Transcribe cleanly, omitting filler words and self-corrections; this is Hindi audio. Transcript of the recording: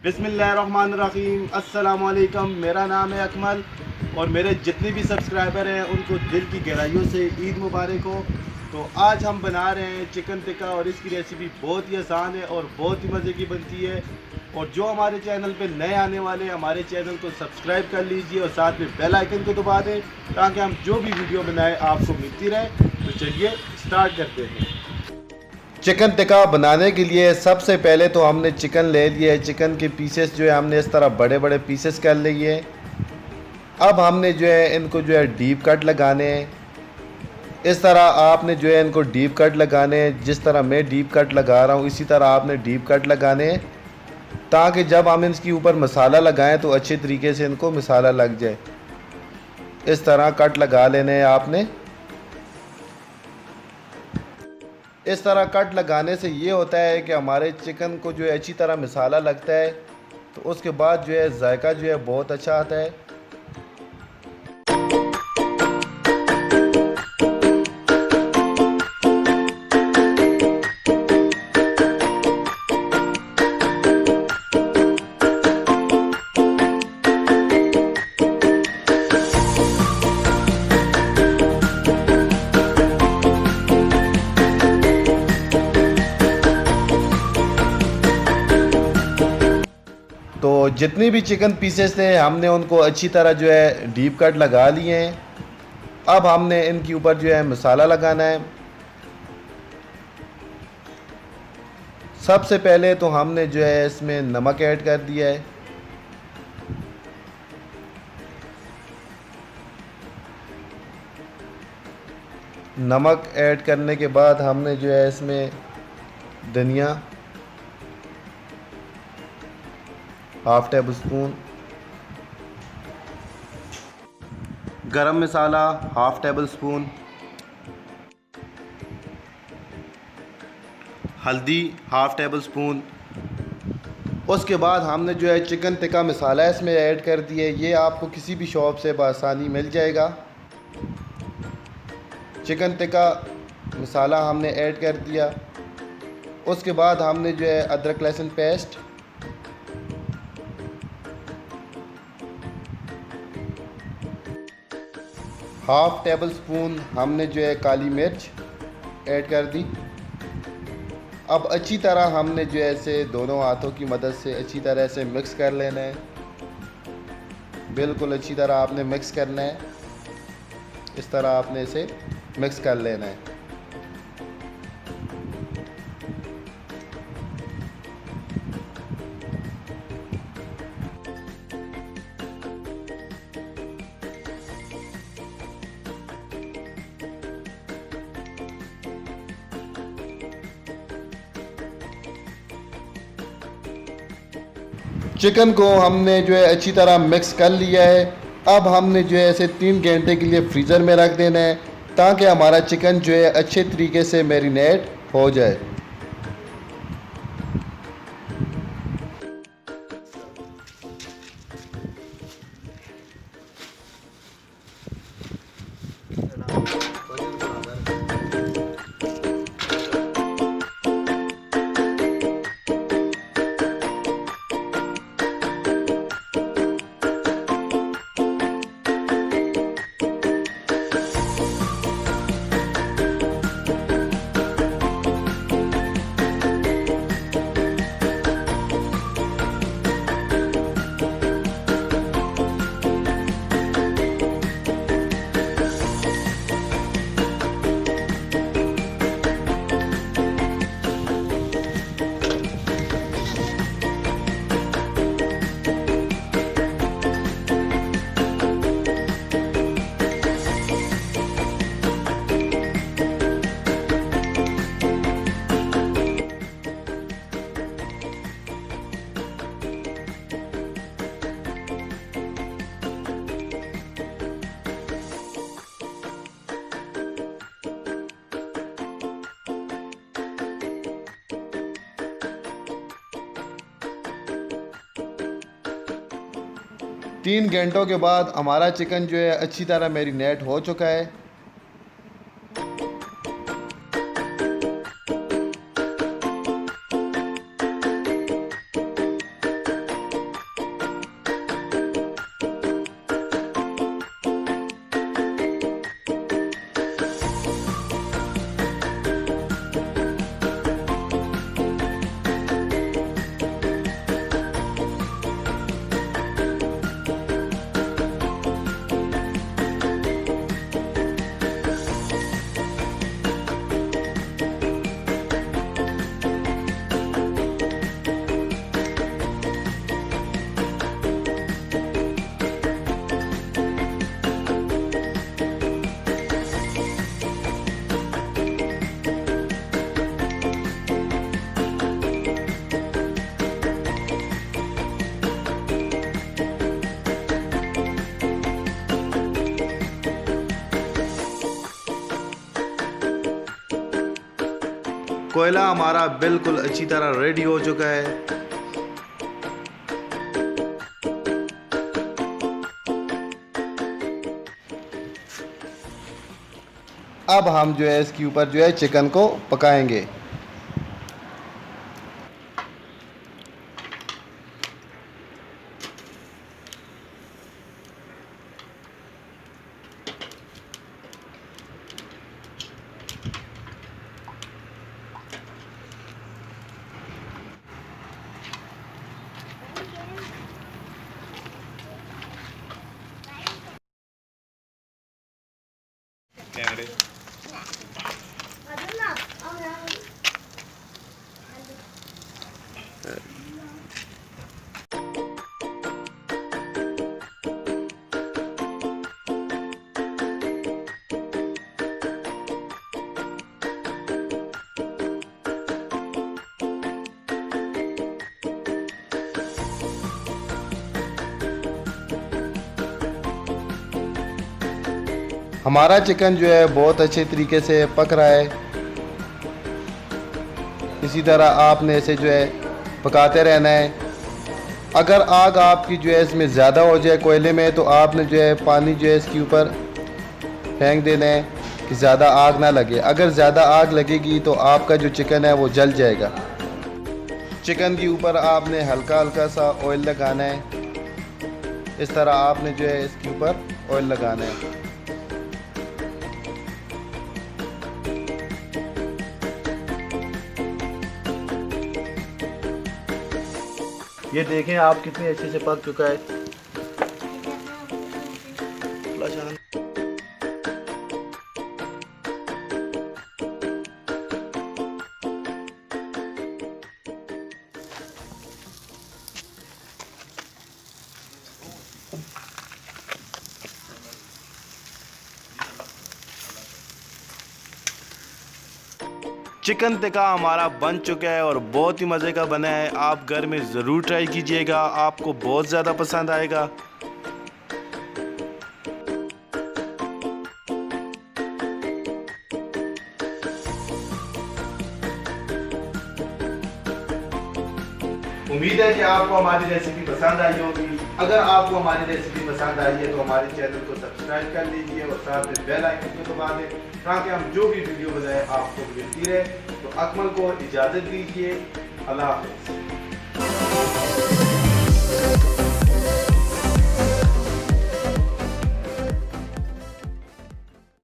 बिस्मिल्लाहिर्रहमानिर्रहीम, अस्सलामुअलैकुम। मेरा नाम है अकमल और मेरे जितने भी सब्सक्राइबर हैं उनको दिल की गहराइयों से ईद मुबारक हो। तो आज हम बना रहे हैं चिकन टिक्का और इसकी रेसिपी बहुत ही आसान है और बहुत ही मज़े की बनती है। और जो हमारे चैनल पे नए आने वाले हैं हमारे चैनल को सब्सक्राइब कर लीजिए और साथ में बेल आइकन को दबा दें ताकि हम जो भी वीडियो बनाएं आपको मिलती रहे। तो चलिए स्टार्ट करते हैं। चिकन टिक्का बनाने के लिए सबसे पहले तो हमने चिकन ले लिया है। चिकन के पीसेस जो है हमने इस तरह बड़े बड़े पीसेस कर लिए हैं। अब हमने जो है इनको जो है डीप कट लगाने हैं। इस तरह आपने जो है इनको डीप कट लगाने हैं। जिस तरह मैं डीप कट लगा रहा हूँ इसी तरह आपने डीप कट लगाने हैं ताकि जब हम इसके ऊपर मसाला लगाएं तो अच्छे तरीके से इनको मसाला लग जाए। इस तरह कट लगा लेने हैं आपने। इस तरह कट लगाने से ये होता है कि हमारे चिकन को जो है अच्छी तरह मसाला लगता है, तो उसके बाद जो है जायका जो है बहुत अच्छा आता है। तो जितनी भी चिकन पीसेस थे हमने उनको अच्छी तरह जो है डीप कट लगा लिए हैं। अब हमने इनके ऊपर जो है मसाला लगाना है। सबसे पहले तो हमने जो है इसमें नमक ऐड कर दिया है। नमक ऐड करने के बाद हमने जो है इसमें धनिया हाफ टेबल स्पून, गरम मसाला हाफ टेबल स्पून, हल्दी हाफ टेबल स्पून। उसके बाद हमने जो है चिकन टिक्का मसाला इसमें ऐड कर दिया। ये आपको किसी भी शॉप से बआसानी मिल जाएगा। चिकन टिक्का मसाला हमने ऐड कर दिया। उसके बाद हमने जो है अदरक लहसुन पेस्ट, हाफ टेबल स्पून हमने जो है काली मिर्च ऐड कर दी। अब अच्छी तरह हमने जो है इसे दोनों हाथों की मदद से अच्छी तरह से मिक्स कर लेना है। बिल्कुल अच्छी तरह आपने मिक्स करना है। इस तरह आपने इसे मिक्स कर लेना है। चिकन को हमने जो है अच्छी तरह मिक्स कर लिया है। अब हमने जो है इसे 3 घंटे के लिए फ्रीज़र में रख देना है ताकि हमारा चिकन जो है अच्छे तरीके से मैरिनेट हो जाए। तीन घंटों के बाद हमारा चिकन जो है अच्छी तरह मैरिनेट हो चुका है। कोयला हमारा बिल्कुल अच्छी तरह रेडी हो चुका है। अब हम जो है इसके ऊपर जो है चिकन को पकाएंगे। हमारा चिकन जो है बहुत अच्छे तरीके से पक रहा है। इसी तरह आपने इसे जो है पकाते रहना है। अगर आग आपकी जो है इसमें ज़्यादा हो जाए कोयले में, तो आपने जो है पानी जो है इसके ऊपर फेंक देना है कि ज़्यादा आग ना लगे। अगर ज़्यादा आग लगेगी तो आपका जो चिकन है वो जल जाएगा। चिकन के ऊपर आपने हल्का हल्का सा ऑयल लगाना है। इस तरह आपने जो है इसके ऊपर ऑयल लगाना है। ये देखें आप कितने अच्छे से पक चुका है। चिकन टिक्का हमारा बन चुका है और बहुत ही मज़े का बना है। आप घर में ज़रूर ट्राई कीजिएगा, आपको बहुत ज़्यादा पसंद आएगा। उम्मीद है कि आपको हमारी रेसिपी पसंद आई होगी। अगर आपको हमारी रेसिपी पसंद आई है तो हमारे चैनल को सब्सक्राइब कर लीजिए और साथ में बेल आइकन को दबा दें ताकि हम जो भी वीडियो बनाए आपको मिलती रहे। तो अकमल को इजाज़त दीजिए। अल्लाह हाफ़िज़।